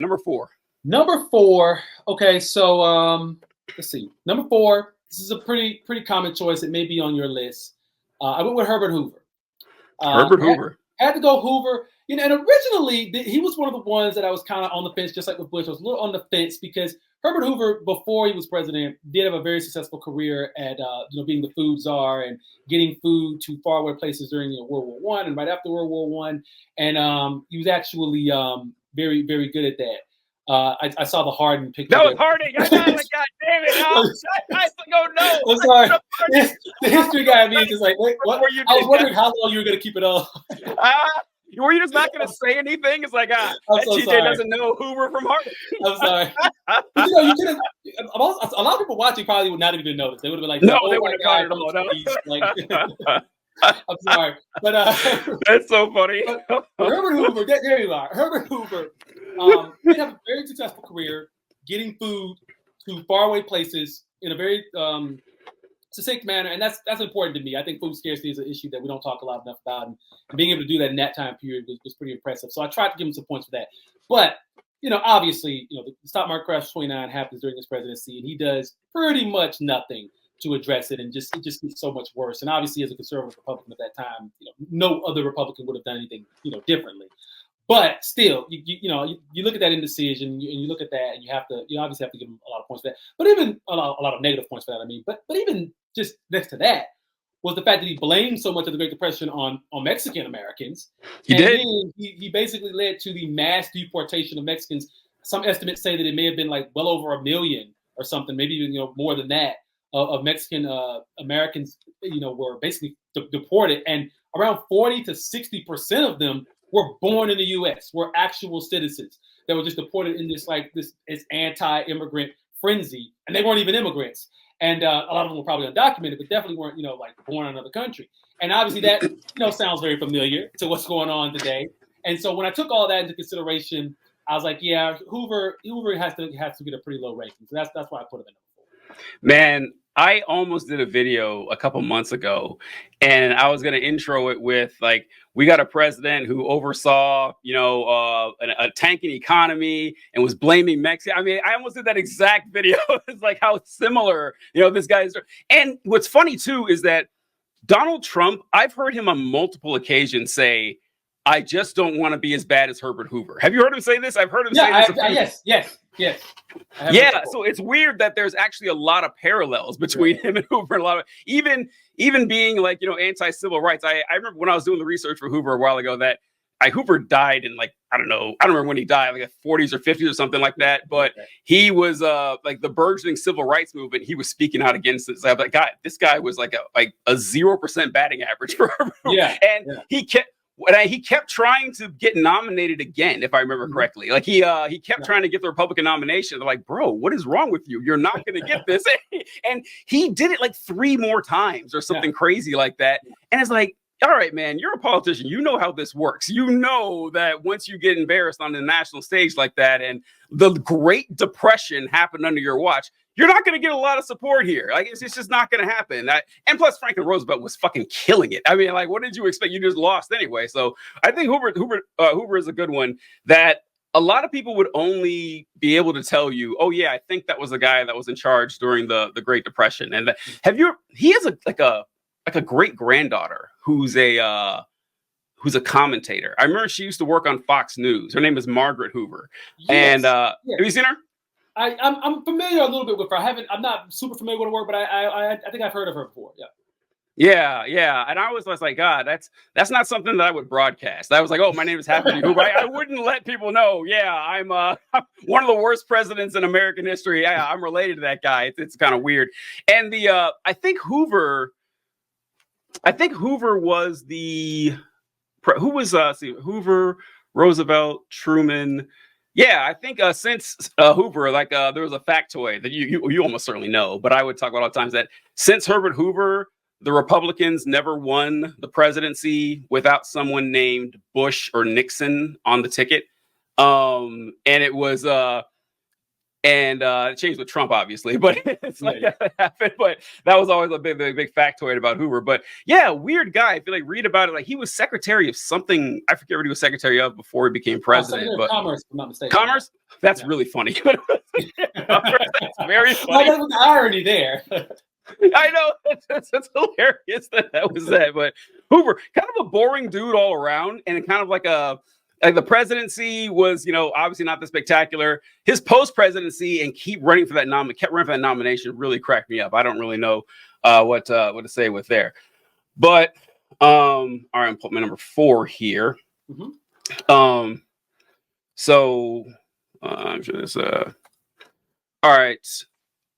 Number 4. Number 4. Okay, so let's see. Number 4. This is a pretty common choice. It may be on your list. I went with Herbert Hoover. Hoover. Had to go Hoover. You know, and originally he was one of the ones that I was kind of on the fence, just like with Bush. I was a little on the fence because Herbert Hoover, before he was president, did have a very successful career at being the food czar and getting food to faraway places during World War I and right after World War I. And he was actually very, very good at that. I saw the Hardin picture. That was Harding. I got it. God damn it. No. I'm sorry. The history guy in me is just like, wait, what? I was wondering how long you were going to keep it on. Were you just not going to say anything? It's like, that TJ doesn't know Hoover from Harding. I'm sorry. You could have. A lot of people watching probably would not even notice. They would have been like, no, they wouldn't have caught it all. No. I'm sorry, but that's so funny. Herbert Hoover, there you are. Herbert Hoover did have a very successful career getting food to faraway places in a very succinct manner, and that's important to me. I think food scarcity is an issue that we don't talk enough about, and being able to do that in that time period was pretty impressive. So I tried to give him some points for that. But obviously, the stock market crash of 29 happens during his presidency, and he does pretty much nothing to address it, and it just gets so much worse. And obviously, as a conservative Republican at that time, no other Republican would have done anything, differently. But still, you look at that indecision, and you look at that, and you obviously have to give him a lot of points for that. But even a lot of negative points for that. I mean, but even just next to that was the fact that he blamed so much of the Great Depression on Mexican Americans. He did. He basically led to the mass deportation of Mexicans. Some estimates say that it may have been like well over 1 million or something, maybe even more than that. Of Mexican Americans, were basically deported, and around 40 to 60% of them were born in the U.S., were actual citizens that were just deported in this anti-immigrant frenzy, and they weren't even immigrants, and a lot of them were probably undocumented, but definitely weren't born in another country. And obviously that sounds very familiar to what's going on today. And so when I took all that into consideration, I was like, yeah, Hoover has to get a pretty low rating. So that's why I put him in number 4. Man, I almost did a video a couple months ago, and I was going to intro it with like, we got a president who oversaw, a tanking economy and was blaming Mexico. I mean, I almost did that exact video. It's like how similar, this guy is. And what's funny too is that Donald Trump, I've heard him on multiple occasions say, I just don't want to be as bad as Herbert Hoover. Have you heard him say this? I've heard him say this. Yes. Yeah, so it's weird that there's actually a lot of parallels between him and Hoover. A lot of even being like anti-civil rights. I remember when I was doing the research for Hoover a while ago that Hoover died in I don't remember when he died, like 40s or 50s or something like that. But he was like the burgeoning civil rights movement. He was speaking out against it. So I'm like, God, this guy was like a 0% batting average for Herbert. He kept trying to get nominated again, if I remember correctly. Like he kept trying to get the Republican nomination. They're like, bro, what is wrong with you? You're not going to get this. And he did it like 3 more times or something crazy like that. And it's like, all right, man, you're a politician. You know how this works. You know that once you get embarrassed on the national stage like that and the Great Depression happened under your watch, you're not going to get a lot of support here. Like, it's just not going to happen. And plus, Franklin Roosevelt was fucking killing it. I mean, like, what did you expect? You just lost anyway. So I think Hoover is a good one that a lot of people would only be able to tell you, oh, yeah, I think that was the guy that was in charge during the Great Depression. And he has a great granddaughter who's a commentator. I remember she used to work on Fox News. Her name is Margaret Hoover. Yes. And have you seen her? I'm familiar a little bit with her. I'm not super familiar with her work, but I think I've heard of her before. Yeah. And I was like, God, that's not something that I would broadcast. I was like, oh, my name is Happy Hoover. I wouldn't let people know. Yeah, I'm one of the worst presidents in American history. Yeah, I'm related to that guy. It's kind of weird. And I think Hoover was Hoover, Roosevelt, Truman. Yeah, I think since Hoover, there was a factoid that you almost certainly know, but I would talk about all the times that since Herbert Hoover, the Republicans never won the presidency without someone named Bush or Nixon on the ticket. And it was And it changed with Trump, obviously, but it's like that happened. But that was always a big factoid about Hoover. But yeah, weird guy. If you like read about it, like he was secretary of something. I forget what he was secretary of before he became president. Secretary but of Commerce, if I'm not mistaken. Commerce? That's really funny. That's very funny. Well, the irony there. I know it's hilarious that was that. But Hoover, kind of a boring dude all around, and kind of like the presidency was, obviously not the spectacular. His post-presidency and kept running for that nomination really cracked me up. I don't really know what to say with there. But all right, I'm putting my number 4 here. Mm-hmm. So I'm sure this. All right.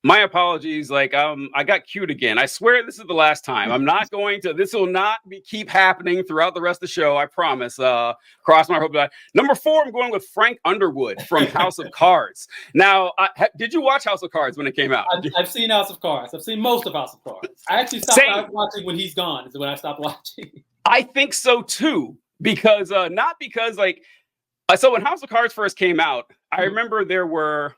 My apologies. Like, I got cute again. I swear this is the last time. I'm not going to. This will not keep happening throughout the rest of the show. I promise. Cross my hope. Number 4, I'm going with Frank Underwood from House of Cards. Now, did you watch House of Cards when it came out? I've seen House of Cards. I've seen most of House of Cards. I actually stopped watching when he's gone. Is when I stopped watching. I think so too, because not because like. So when House of Cards first came out, I remember there were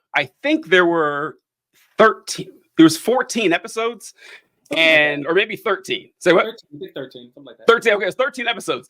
13. There was 14 episodes, or maybe 13. Say what? 13, something like that. 13. Okay, it's 13 episodes.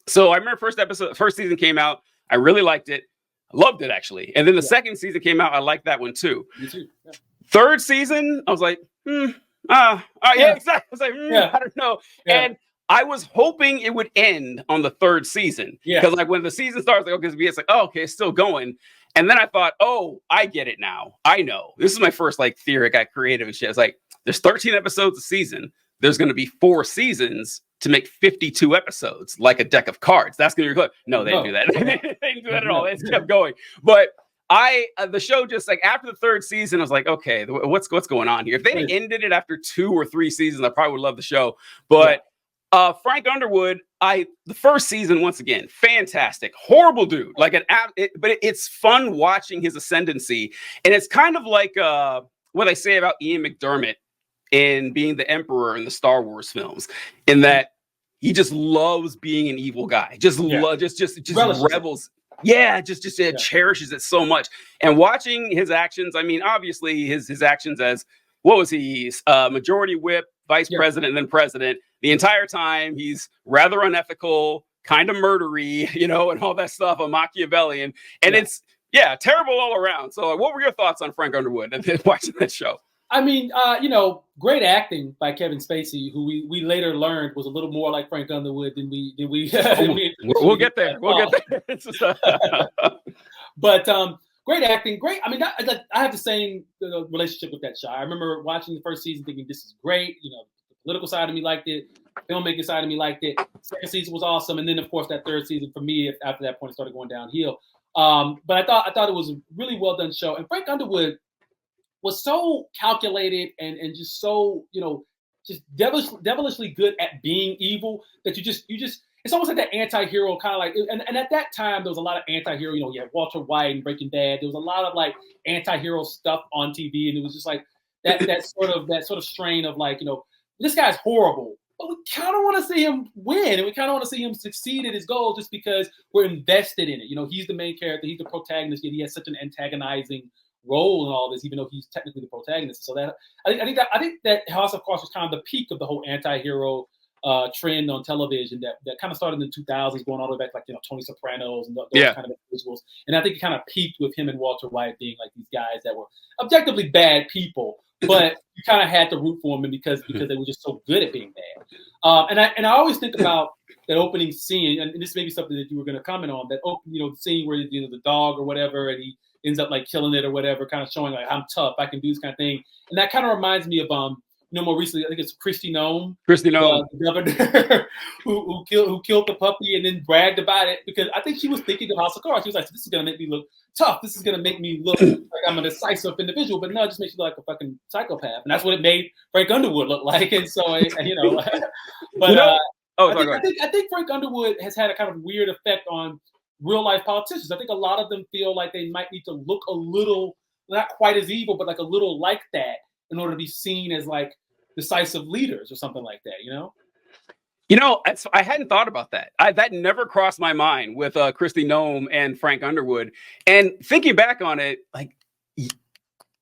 So I remember first season came out. I really liked it. I loved it actually. And then the second season came out. I liked that one too. Me too. Yeah. Third season, I was like, yeah, exactly. I was like, I don't know. Yeah. And I was hoping it would end on the third season. Because like when the season starts, like, okay, it's like, oh, okay, it's still going. And then I thought, oh, I get it now. I know. This is my first like theory. I got creative and shit. It's like, there's 13 episodes a season. There's going to be 4 seasons to make 52 episodes, like a deck of cards. That's going to be good. No, they didn't do that. They didn't do that at all. They just kept going. But the show just like after the third season, I was like, okay, what's going on here? If they ended it after 2 or 3 seasons, I probably would love the show. But Frank Underwood, the first season, once again, fantastic, horrible dude. Like but it's fun watching his ascendancy, and it's kind of like what I say about Ian McDermott in being the Emperor in the Star Wars films, in that he just loves being an evil guy, just rebels. Yeah, just cherishes it so much. And watching his actions, I mean, obviously his actions as what was he? Majority whip, vice president, and then president. The entire time, he's rather unethical, kind of murdery, and all that stuff, a Machiavellian. And it's, terrible all around. So what were your thoughts on Frank Underwood and watching that show? I mean, great acting by Kevin Spacey, who we later learned was a little more like Frank Underwood than we. We'll get there. We'll get there. But great acting, great. I mean, I have the same relationship with that show. I remember watching the first season thinking this is great. The political side of me liked it. Filmmaking side of me liked it. Second season was awesome. And then, of course, that third season for me, after that point, it started going downhill. But I thought it was a really well done show. And Frank Underwood was so calculated and just so, just devilishly good at being evil that you just it's almost like that anti-hero kind of like, and at that time there was a lot of anti-hero, you had Walter White and Breaking Bad. There was a lot of like anti-hero stuff on TV, and it was just like that sort of strain of like, this guy's horrible, but we kind of want to see him win, and we kind of want to see him succeed at his goal just because we're invested in it. He's the main character, he's the protagonist, yet he has such an antagonizing role in all this, even though he's technically the protagonist. So that I think that House of Cards was kind of the peak of the whole anti-hero trend on television that kind of started in the 2000s, going all the way back, like Tony Sopranos and those kind of visuals. And I think it kind of peaked with him and Walter White being like these guys that were objectively bad people, but you kind of had to root for them because they were just so good at being bad. And I always think about that opening scene, and this may be something that you were going to comment on. That the scene where the dog or whatever, and he ends up like killing it or whatever, kind of showing like I'm tough, I can do this kind of thing. And that kind of reminds me of more recently, I think it's Kristi Noem, the governor who killed the puppy and then bragged about it because I think she was thinking of House of Cards. She was like, "This is gonna make me look tough. This is gonna make me look like I'm a decisive individual." But no, it just makes you look like a fucking psychopath, and that's what it made Frank Underwood look like. And so, but I think Frank Underwood has had a kind of weird effect on real life politicians. I think a lot of them feel like they might need to look a little, not quite as evil, but like a little like that in order to be seen as like decisive leaders or something like that, I hadn't thought about that. That never crossed my mind with Kristi Noem and Frank Underwood. And thinking back on it, like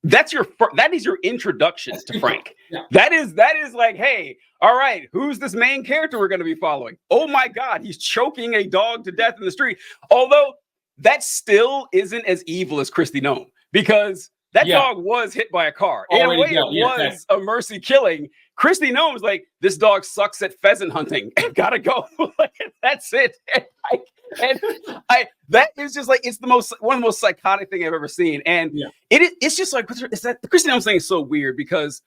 that is your introduction to Frank. Yeah. That is like, hey, all right, who's this main character we're going to be following? Oh my God, he's choking a dog to death in the street. Although that still isn't as evil as Christy Nome, because that dog was hit by a car. In a way, it was a mercy killing. Christy Nome was like, this dog sucks at pheasant hunting and gotta go. That's it. That is just like, it's one of the most psychotic thing I've ever seen. And it's just like, it's that the Christy Nome thing is so weird because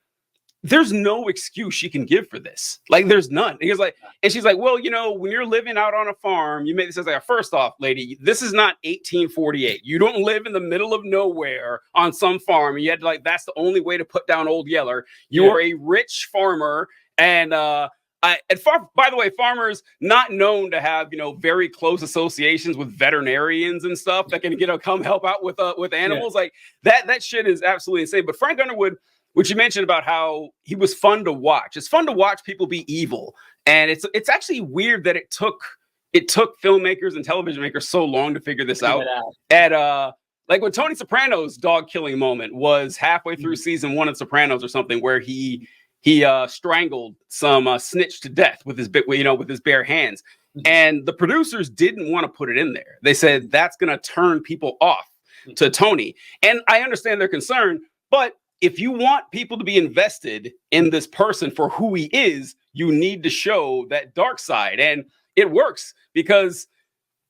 there's no excuse she can give for this. Like, there's none. And she's like, well, when you're living out on a farm, you made this as like, first off, lady, this is not 1848. You don't live in the middle of nowhere on some farm. You had to, like, that's the only way to put down Old Yeller. You are a rich farmer. And by the way, farmers not known to have, very close associations with veterinarians and stuff that can, come help out with animals. Like that shit is absolutely insane. But Frank Underwood, which you mentioned about how he was fun to watch. It's fun to watch people be evil. And it's actually weird that it took filmmakers and television makers so long to figure this out. Like when Tony Soprano's dog killing moment was halfway through season 1 of Sopranos or something, where he strangled some snitch to death with his bare hands. And the producers didn't want to put it in there. They said that's going to turn people off to Tony. And I understand their concern, but if you want people to be invested in this person for who he is, you need to show that dark side. And it works because,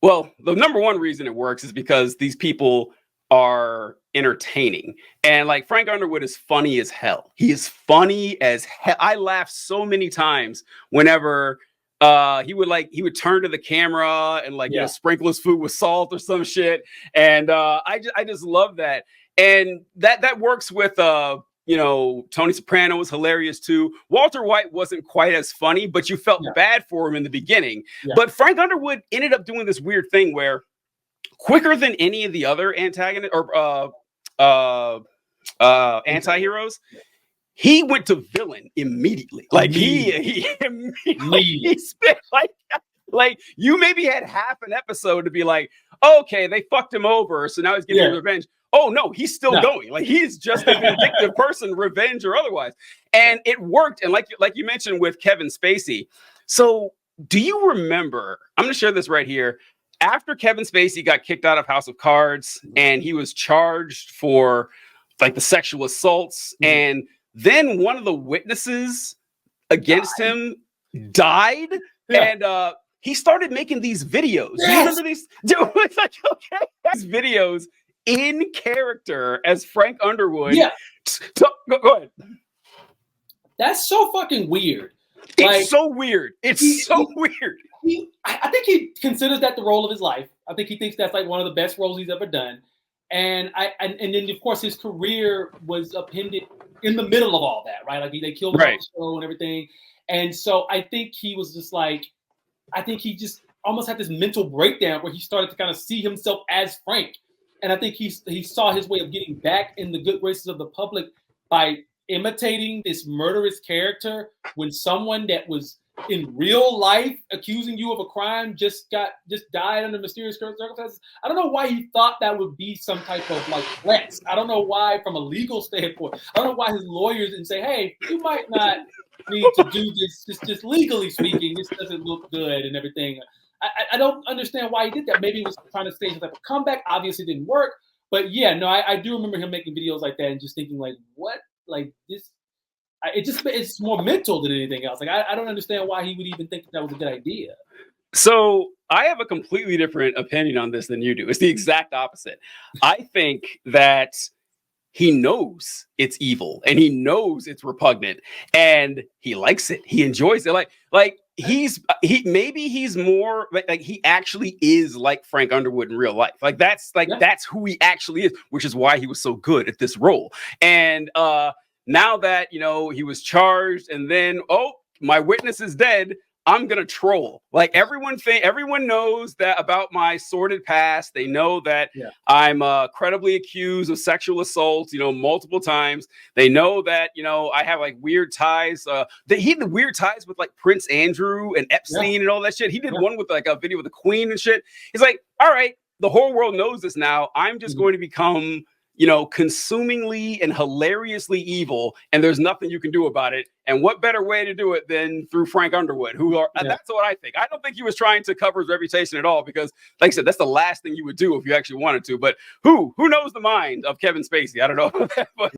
well, the number one reason it works is because these people are entertaining. And like Frank Underwood is funny as hell. He is funny as hell. I laughed so many times whenever he would turn to the camera and sprinkle his food with salt or some shit. And I just love that. And that works with Tony Soprano was hilarious too. Walter White wasn't quite as funny, but you felt bad for him in the beginning. But Frank Underwood ended up doing this weird thing where quicker than any of the other antagonists or anti-heroes, he went to villain immediately. Like he immediately spit like you maybe had half an episode to be like, okay, they fucked him over, so now he's getting revenge. Oh no, he's still going. Like he's just a vindictive person, revenge or otherwise. And it worked. And like you mentioned with Kevin Spacey. So do you remember? I'm going to share this right here. After Kevin Spacey got kicked out of House of Cards and he was charged for like the sexual assaults, and then one of the witnesses against him died, and he started making these videos. Do you remember these? It's like, okay, these videos in character as Frank Underwood. Yeah. Go ahead. That's so fucking weird. It's so weird. It's so weird. I think he considers that the role of his life. I think he thinks that's like one of the best roles he's ever done. And then of course his career was appended in the middle of all that, right? Like they killed him on the show and everything. And so I think he was just like, I think he just almost had this mental breakdown where he started to kind of see himself as Frank. And I think he saw his way of getting back in the good graces of the public by imitating this murderous character when someone that was in real life accusing you of a crime just died under mysterious circumstances. I don't know why he thought that would be some type of like flex. I don't know why, from a legal standpoint, I don't know why his lawyers didn't say, hey, you might not need to do this, just legally speaking, this doesn't look good and everything. I don't understand why he did that. Maybe he was trying to stage a type of comeback. Obviously didn't work. But yeah, no, I do remember him making videos like that and just thinking like, what? Like this, it's more mental than anything else. Like I don't understand why he would even think that was a good idea. So I have a completely different opinion on this than you do. It's the exact opposite. I think that he knows it's evil and he knows it's repugnant and he likes it. He enjoys it. Like he's more like he actually is like Frank Underwood in real life. Like that's who he actually is, which is why he was so good at this role. And now that he was charged, and then my witness is dead, I'm gonna troll. Like everyone knows that about my sordid past. They know that I'm credibly accused of sexual assault, multiple times. They know that I have like weird ties. He had the weird ties with like Prince Andrew and Epstein and all that shit. He did one with like a video with the Queen and shit. He's like, all right, the whole world knows this now. I'm just going to become you know, consumingly and hilariously evil, and there's nothing you can do about it. And what better way to do it than through Frank Underwood, that's what I think. I don't think he was trying to cover his reputation at all, because, like I said, that's the last thing you would do if you actually wanted to. But who knows the mind of Kevin Spacey? I don't know. But